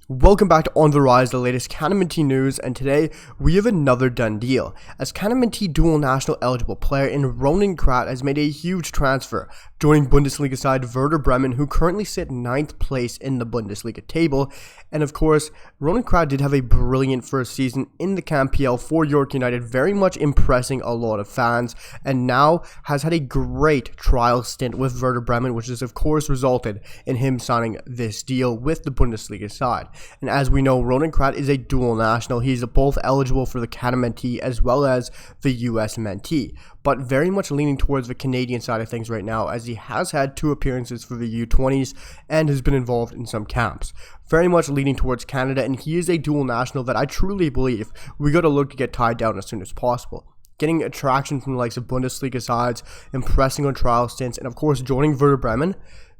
Welcome back to On the Rise, the latest CanMNT news, and today we have another done deal, as CanMNT dual national eligible player in Ronan Kratt has made a huge transfer, joining Bundesliga side Werder Bremen, who currently sit 9th place in the Bundesliga table. And of course, Ronan Kratt did have a brilliant first season in the CanPL for York United, very much impressing a lot of fans, and now has had a great trial stint with Werder Bremen, which has of course resulted in him signing this deal with the Bundesliga side. And as we know, Ronan Kratt is a dual national. He's both eligible for the CanMNT as well as the USMNT, but very much leaning towards the Canadian side of things right now, as he has had 2 appearances for the U20s and has been involved in some camps. Very much leaning towards Canada, and he is a dual national that I truly believe we got to look to get tied down as soon as possible. Getting attraction from the likes of Bundesliga sides, impressing on trial stints, and of course joining Werder Bremen.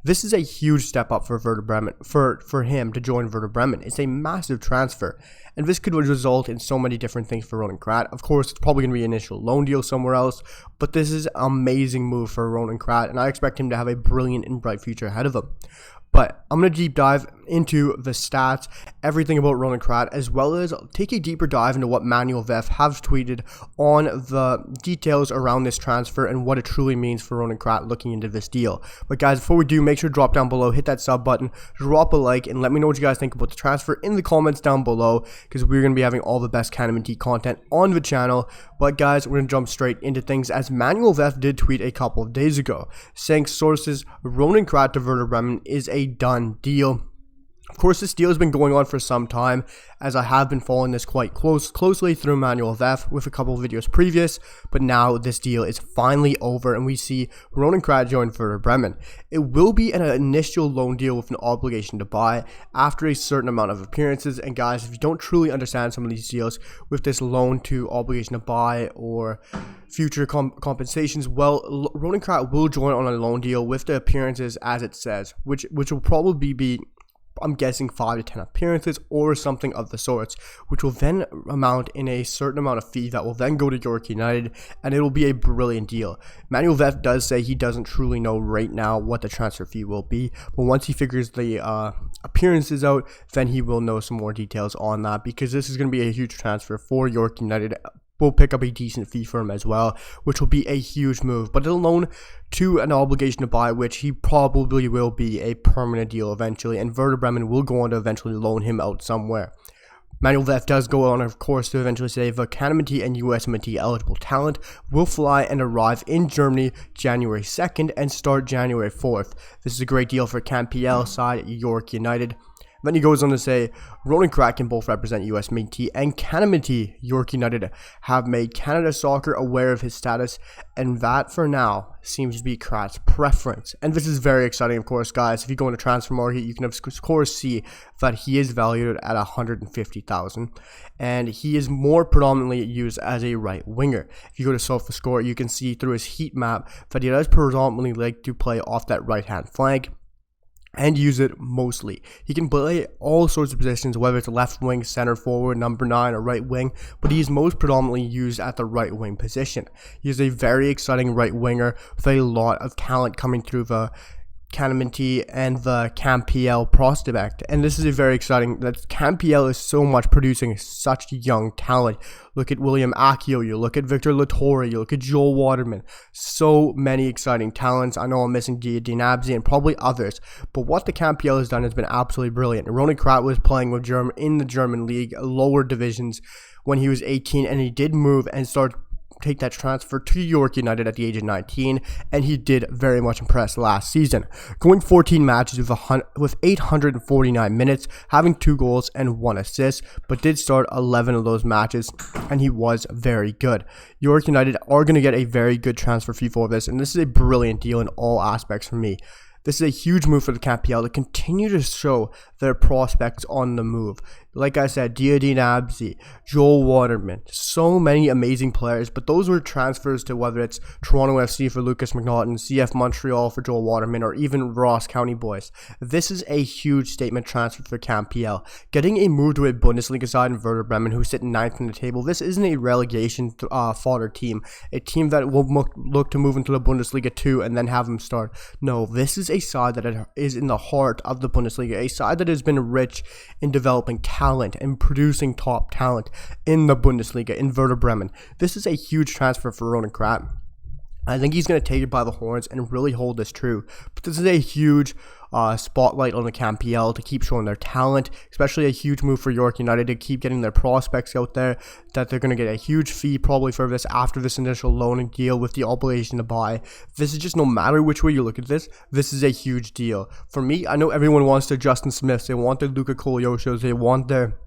This is a huge step up for Werder Bremen, for him to join Werder Bremen. It's a massive transfer, and this could result in so many different things for Ronan Kratt. Of course, it's probably going to be an initial loan deal somewhere else, but this is an amazing move for Ronan Kratt, and I expect him to have a brilliant and bright future ahead of him. But I'm going to deep dive into the stats, everything about Ronan Kratt, as well as take a deeper dive into what Manuel Veth has tweeted on the details around this transfer and what it truly means for Ronan Kratt looking into this deal. But guys, before we do, make sure to drop down below, hit that sub button, drop a like, and let me know what you guys think about the transfer in the comments down below, because we're going to be having all the best CanMNT content on the channel. But guys, we're going to jump straight into things, as Manuel Veth did tweet a couple of days ago, saying sources, Ronan Kratt to Werder Bremen is a done deal. Of course, this deal has been going on for some time, as I have been following this quite closely through Manuel Veth with a couple of videos previous, but now this deal is finally over and we see Ronan Kratt join Werder Bremen. It will be an initial loan deal with an obligation to buy after a certain amount of appearances, and guys, if you don't truly understand some of these deals with this loan to obligation to buy or future compensations, well, Ronan Kratt will join on a loan deal with the appearances as it says, which will probably be, I'm guessing, 5 to 10 appearances or something of the sorts, which will then amount in a certain amount of fee that will then go to York United, and it will be a brilliant deal. Manuel Veth does say he doesn't truly know right now what the transfer fee will be, but once he figures the appearances out, then he will know some more details on that, because this is going to be a huge transfer for York United. Will pick up a decent fee for him as well, which will be a huge move, but a loan to an obligation to buy, which he probably will be a permanent deal eventually, and Werder Bremen will go on to eventually loan him out somewhere. Manuel Veth does go on, of course, to eventually say the CanMNT and USMNT eligible talent will fly and arrive in Germany January 2nd and start January 4th. This is a great deal for CanPL side York United. Then he goes on to say, Ronan Kratt can both represent USMNT and CanMNT. York United have made Canada Soccer aware of his status, and that for now seems to be Kratt's preference. And this is very exciting, of course, guys. If you go into transfer market, you can of course see that he is valued at $150,000, and he is more predominantly used as a right winger. If you go to SofaScore, you can see through his heat map that he does predominantly like to play off that right hand flank and use it mostly. He can play all sorts of positions, whether it's left wing, center forward, number 9, or right wing, but he is most predominantly used at the right wing position. He is a very exciting right winger with a lot of talent coming through the CanMNT and the CanPL prospect, and this is a very exciting, that CanPL is so much producing such young talent. Look at William Akio, you look at Victor Latore, you look at Joel Waterman, so many exciting talents. I know I'm missing Dinabzi and probably others, but what the CanPL has done has been absolutely brilliant. Ronan Kratt was playing with in the German league, lower divisions, when he was 18, and he did move and start take that transfer to York United at the age of 19, and he did very much impress last season, going 14 matches with 849 minutes, having 2 goals and 1 assist, but did start 11 of those matches, and he was very good. York United are going to get a very good transfer fee for this, and this is a brilliant deal in all aspects for me. This is a huge move for the CanPL to continue to show their prospects on the move. Like I said, Dinabzi, Joel Waterman, so many amazing players, but those were transfers to whether it's Toronto FC for Lucas McNaughton, CF Montreal for Joel Waterman, or even Ross County Boys. This is a huge statement transfer for CanPL. Getting a move to a Bundesliga side in Werder Bremen, who sit 9th in the table, this isn't a relegation fodder team, a team that will look to move into the Bundesliga 2 and then have them start. No, this is a a side that is in the heart of the Bundesliga, a side that has been rich in developing talent and producing top talent in the Bundesliga, in Werder Bremen. This is a huge transfer for Ronan Kratt. I think he's going to take it by the horns and really hold this true. But this is a huge spotlight on the CanPL to keep showing their talent, especially a huge move for York United to keep getting their prospects out there, that they're going to get a huge fee probably for this after this initial loaning deal with the obligation to buy. This is just, no matter which way you look at this is a huge deal. For me, I know everyone wants their Justin Smiths, they want their Luka Kolioshos, they want their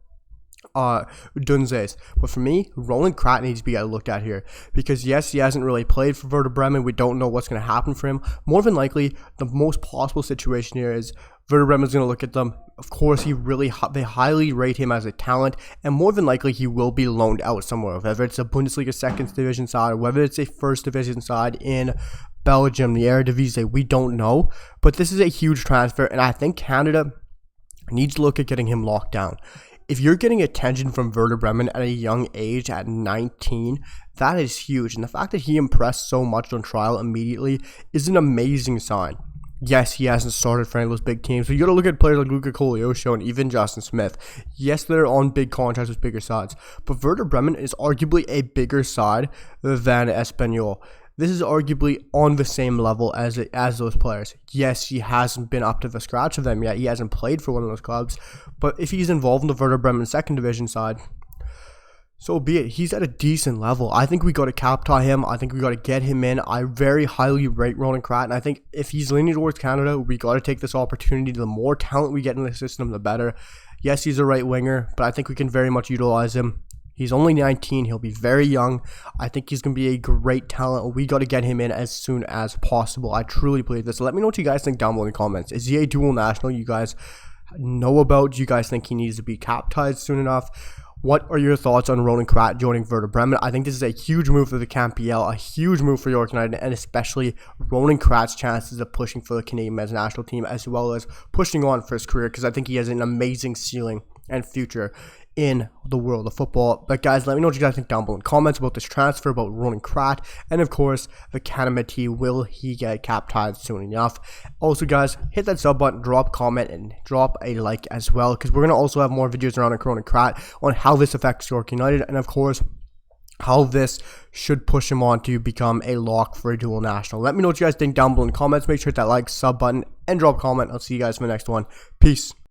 Dunzes, but for me, Ronan Kratt needs to be looked at here, because yes, he hasn't really played for Werder Bremen. We don't know what's going to happen for him. More than likely, the most possible situation here is Werder Bremen is going to look at them. Of course, they highly rate him as a talent, and more than likely he will be loaned out somewhere, whether it's a Bundesliga second division side or whether it's a first division side in Belgium, the Eredivisie. We don't know, but this is a huge transfer, and I think Canada needs to look at getting him locked down. If you're getting attention from Werder Bremen at a young age, at 19, that is huge. And the fact that he impressed so much on trial immediately is an amazing sign. Yes, he hasn't started for any of those big teams. So you got to look at players like Luka Kolioso and even Justin Smith. Yes, they're on big contracts with bigger sides. But Werder Bremen is arguably a bigger side than Espanyol. This is arguably on the same level as those players. Yes, he hasn't been up to the scratch of them yet. He hasn't played for one of those clubs. But if he's involved in the Werder Bremen second division side, so be it. He's at a decent level. I think we got to cap tie him. I think we got to get him in. I very highly rate Ronan Kratt, and I think if he's leaning towards Canada, we got to take this opportunity. The more talent we get in the system, the better. Yes, he's a right winger, but I think we can very much utilize him. He's only 19. He'll be very young. I think he's going to be a great talent. We got to get him in as soon as possible. I truly believe this. Let me know what you guys think down below in the comments. Is he a dual national you guys know about? Do you guys think he needs to be capitized soon enough? What are your thoughts on Ronan Kratt joining Werder Bremen? I think this is a huge move for the CanPL, a huge move for York United, and especially Ronan Kratt's chances of pushing for the Canadian men's national team, as well as pushing on for his career, because I think he has an amazing ceiling and future in the world of football. But guys, let me know what you guys think down below in comments about this transfer, about Ronan Kratt, and of course the CanMNT. Will he get capitized soon enough? Also guys, hit that sub button, drop a comment, and drop a like as well, because we're going to also have more videos around Ronan Kratt on how this affects York United, and of course how this should push him on to become a lock for a dual national. Let me know what you guys think down below in the comments. Make sure to hit that like, sub button, and drop a comment. I'll see you guys in the next one. Peace.